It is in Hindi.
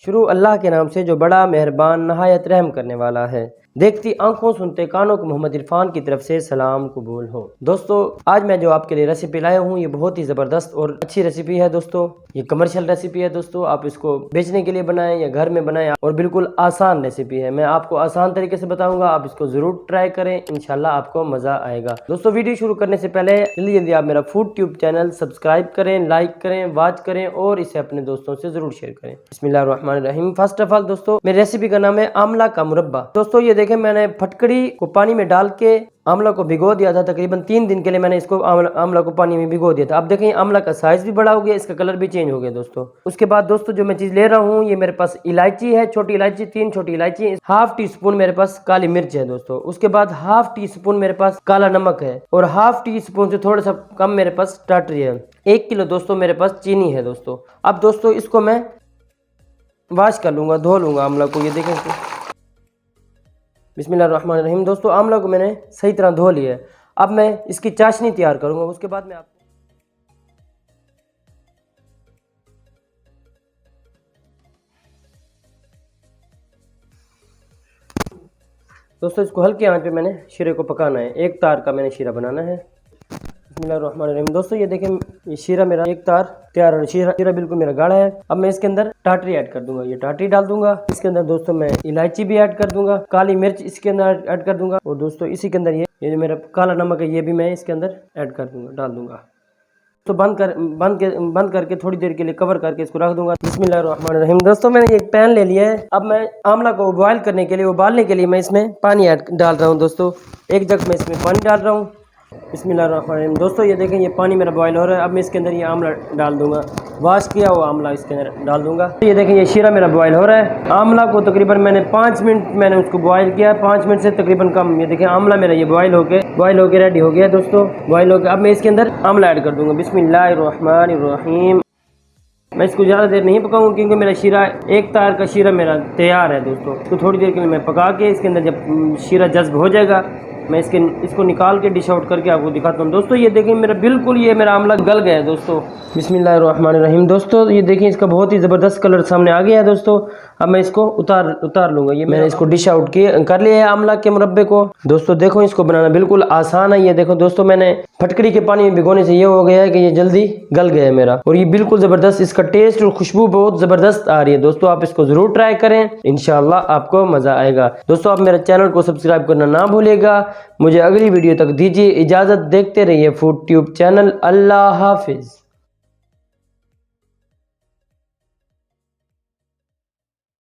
शुरू अल्लाह के नाम से जो बड़ा मेहरबान नहायत रहम करने वाला है। देखती आंखों सुनते कानों को मोहम्मद इरफान की तरफ से सलाम कबूल हो। दोस्तों आज मैं जो आपके लिए रेसिपी लाया हूँ ये बहुत ही ज़बरदस्त और अच्छी रेसिपी है। दोस्तों ये कमर्शियल रेसिपी है। दोस्तों आप इसको बेचने के लिए बनाएं या घर में बनाएं और बिल्कुल आसान रेसिपी है। मैं आपको आसान तरीके से बताऊंगा, आप इसको ज़रूर ट्राई करें, इंशाल्लाह आपको मज़ा आएगा। दोस्तों वीडियो शुरू करने से पहले जल्दी जल्दी आप मेरा फूड ट्यूब चैनल सब्सक्राइब करें, लाइक करें, वॉच करें और इसे अपने दोस्तों से ज़रूर शेयर करें। बिस्मिल्लाहिर्रहमानिर्रहीम। फर्स्ट ऑफ ऑल दोस्तों मेरी रेसिपी का नाम है आंवला का मुरब्बा। दोस्तों ये देखें मैंने फटकड़ी को पानी में डाल के आंवला को भिगो दिया था। तकरीबन 3 दिन के लिए मैंने इसको आंवला को पानी में भिगो दिया था। अब देखें आंवला का साइज भी बड़ा हो गया, इसका कलर भी चेंज हो गया। दोस्तों उसके बाद दोस्तों जो मैं चीज़ ले रहा हूँ ये मेरे पास इलायची है, छोटी इलायची 3 छोटी इलायची, हाफ टी स्पून मेरे पास काली मिर्च है। दोस्तों उसके बाद हाफ टी स्पून मेरे पास काला नमक है और हाफ टी स्पून से थोड़ा सा कम मेरे पास टाटरी है। 1 किलो दोस्तों मेरे पास चीनी है। दोस्तों अब दोस्तों इसको मैं वॉश कर लूँगा, धो लूँगा आंवला को। ये देखें बिस्मिल्लाहिर्रहमानिर्रहीम। दोस्तों आंवला को मैंने सही तरह धो लिया है। अब मैं इसकी चाशनी तैयार करूँगा, उसके बाद मैं आपको दोस्तों इसको हल्के आंच पे मैंने शीरे को पकाना है। 1 तार का मैंने शीरा बनाना है। बिस्मिल्लाहिर्रहमानिर्रहीम। दोस्तों ये देखें ये शीरा मेरा 1 तार तैयार है। शीरा बिल्कुल मेरा गाढ़ा है। अब मैं इसके अंदर टाटरी ऐड कर दूंगा, ये टाटरी डाल दूंगा। इसके अंदर दोस्तों मैं इलायची भी ऐड कर दूंगा, काली मिर्च इसके अंदर ऐड कर दूंगा और दोस्तों इसी के अंदर ये जो मेरा काला नमक है ये भी मैं इसके अंदर ऐड कर दूंगा, डाल दूंगा। तो बंद करके थोड़ी देर के लिए कवर करके इसको रख दूंगा। बिस्मिल्लाहिर्रहमानिर्रहीम। दोस्तों मैंने एक पैन ले लिया है। अब मैं आंवला को बॉयल करने के लिए, उबालने के लिए मैं इसमें पानी डाल रहा हूँ। दोस्तों 1 जग में इसमें पानी डाल रहा हूँ। बिस्मिल्लाहिर्रहमानिर्रहीम। दोस्तों ये देखें ये पानी मेरा बॉयल हो रहा है। अब मैं इसके अंदर ये आंवला डाल दूंगा, वॉश किया हुआ आंवला इसके अंदर डाल दूंगा। ये देखें ये शीरा मेरा बॉयल हो रहा है। आंवला को तकरीबन मैंने 5 मिनट मैंने उसको बॉयल किया, 5 मिनट से तकरीबन कम। ये देखें आंवला मेरा ये बॉयल होके रेडी हो गया। दोस्तों बॉयल होकर अब मैं इसके अंदर आंवला ऐड कर दूंगा। बिस्मिल्लाहिर्रहमानिर्रहीम। मैं इसको ज़्यादा देर नहीं पकाऊंगा क्योंकि मेरा शीरा 1 तार का शीरा मेरा तैयार है। दोस्तों इसको थोड़ी देर के लिए मैं पका के इसके अंदर जब शीरा जज्ब हो जाएगा मैं इसको निकाल के डिश आउट करके आपको दिखाता हूँ। दोस्तों ये देखें मेरा बिल्कुल ये मेरा आंवला गल गया है। दोस्तों बिस्मिल्लाहिर्रहमानिर्रहीम। दोस्तों ये देखें इसका बहुत ही ज़बरदस्त कलर सामने आ गया है। दोस्तों अब मैं इसको उतार लूँगा। ये मैंने इसको डिश आउट कर लिया है आंवला के मुरब्बे को। दोस्तों देखो इसको बनाना बिल्कुल आसान है। ये देखो दोस्तों मैंने फटकड़ी के पानी में भिगोने से ये हो गया है कि ये जल्दी गल गया है मेरा, और ये बिल्कुल ज़बरदस्त, इसका टेस्ट और खुशबू बहुत ज़बरदस्त आ रही है। दोस्तों आप इसको ज़रूर ट्राई करें, इंशाल्लाह आपको मज़ा आएगा। दोस्तों आप मेरे चैनल को सब्सक्राइब करना ना भूलिएगा। मुझे अगली वीडियो तक दीजिए इजाज़त। देखते रहिए फूड ट्यूब चैनल। अल्लाह हाफिज़।